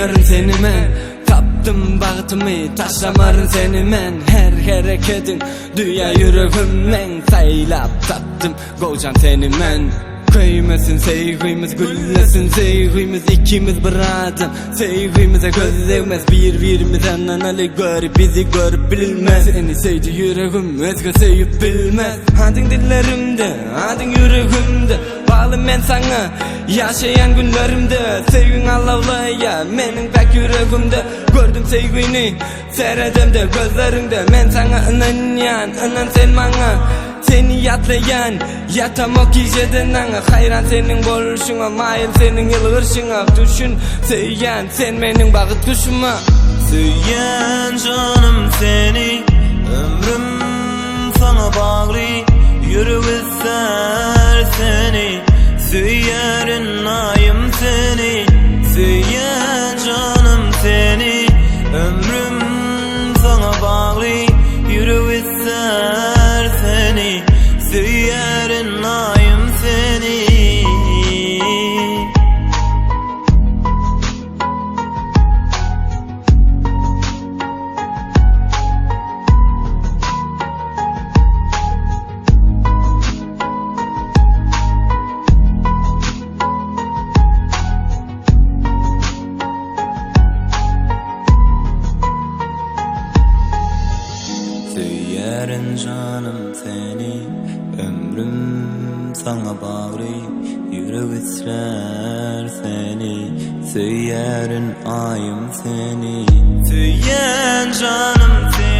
Süýärüm seni men, tapdım bagtymy, taşlamaryn seni men. Her hereketin düýä yüregimden saýlap tapdım, gojan seni men. Kıymesin sevgimiz, güllesin sevgimiz, ikimiz bir adam. Sevgimize göz değmez, birbirimizden analı görüp bizi görüp bilmez. Seni sevdi yüreğim, özge sevip bilmez. Adın dillerimde, adın yüreğimde, bağlı men sana yaşayan günlerimde. Sevgin Allah'laya, menin pek yüreğimde. Gördüm sevgini, seyredemde gözlerinde. Men sana inanyan, inan sen bana. Seni yatlayan, yatamok geceden aňa. Hayran senin boluşuňa, maýyl senin ýylgyrşyňa. Düşün, söýýän sen meniň bagyt kuşuma. Söýýän canım seni, ömrüm sana bagly. Ýürek ister seni, söýýärin aýym seni. Söýýän canım seni, ömrüm sana bagly. Ýürek ister seni, söýýärin aýym seni. Söýýärin canım seni, ömrüm sana bagly. Ýürek isler seni, söýýärin aýym seni. Söýýän canım seni.